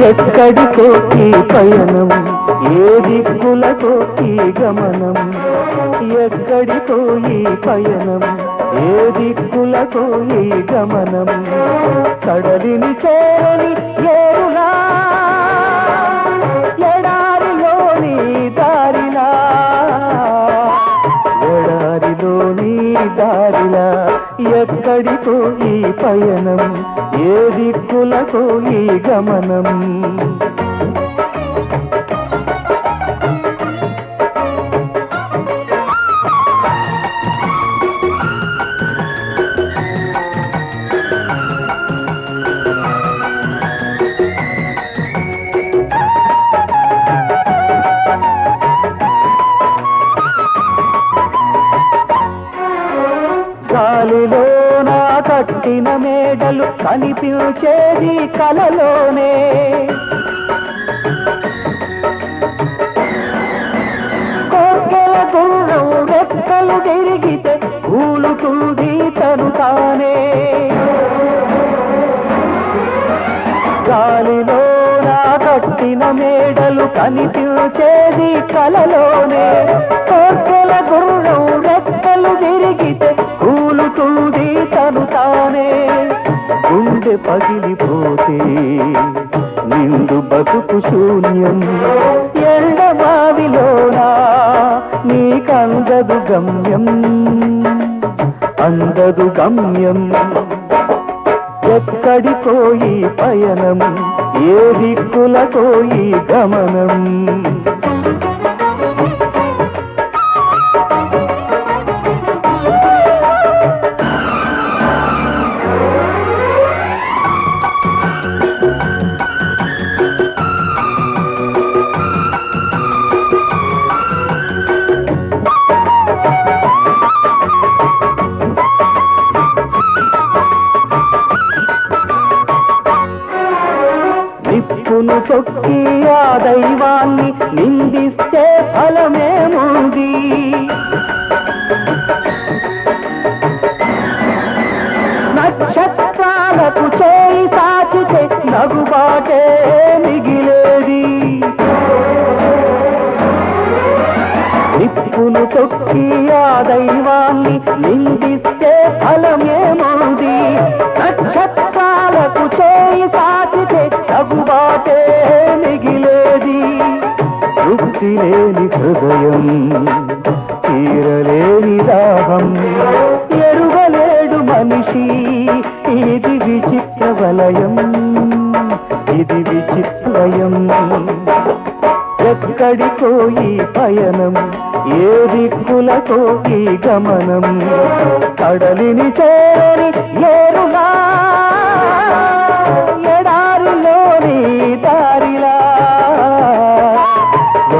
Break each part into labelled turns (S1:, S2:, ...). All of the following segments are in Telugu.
S1: ఎక్కడికో ఈ పయనం, ఏ దిక్కులకో ఈ గమనం. ఎక్కడికో ఈ పయనం, ఏ దిక్కులకో ఈ గమనం. కడలిని చేరని ఏరులా, ఎడారిలోని దారిలా, ఎడారిలోని దారిలా. ఎక్కడికో ఈ పయనం, ఏ దిక్కులకో ఈ గమనం. గాలిలో నా కట్టిన మేడలు కనిపించేది కలలోనే. కోకెల గుర్రం రెక్కలు తిరిగితే కూలుతుంది తను తానే. గాలిలో నా కట్టిన మేడలు కనిపించేది కలలోనే. కోకెల గుర్రం రెక్కలు తిరిగితే కూలుతుంది తను తానే. గుండె పగిలిపోతే నిండు బతుకు శూన్యం. ఎండమావిలోనా నీకందదు గమ్యం, అందదు గమ్యం. ఎక్కడికో ఈ పయనం, ఏ దిక్కులకో ఈ గమనం. నిప్పును తొక్కి ఆ దైవాన్ని నిందిస్తే ఫలమేముంది. నక్షత్రాలకు చేయి సాచితే నగుబాటే మిగిలేది. నిప్పును తొక్కి ఆ దైవాన్ని నిందిస్తే ఫలమేముంది. నక్షత్రాలకు చేయి సాచితే నగుబాటే మిగిలేది. తృప్తి లేని హృదయం, తీరలేని దాహం, ఎరుగలేడు మనిషి. ఇది విచిత్ర వలయం, ఇది విచిత్రయం. ఎక్కడికో ఈ పయనం, ఏ దిక్కులకో ఈ గమనం. కడలిని చేరని ఏరులా, ఎడారిలోని దారిలా,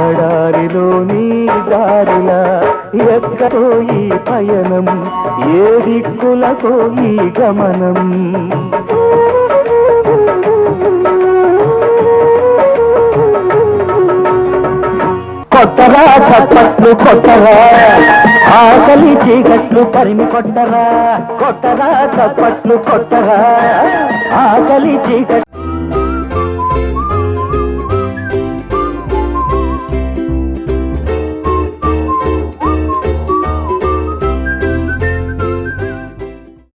S1: ఎడారిలోని దారిలా. ఎక్కడో ఈ పయనం, ఏ దిక్కులకో ఈ గమనం. కొట్టరా చప్పట్లు కొట్టరా, ఆకలి చీకట్లు పరిమి కొట్టరా. కొట్టరా చప్పట్లు కొట్టరా, ఆకలి చీకట్లు.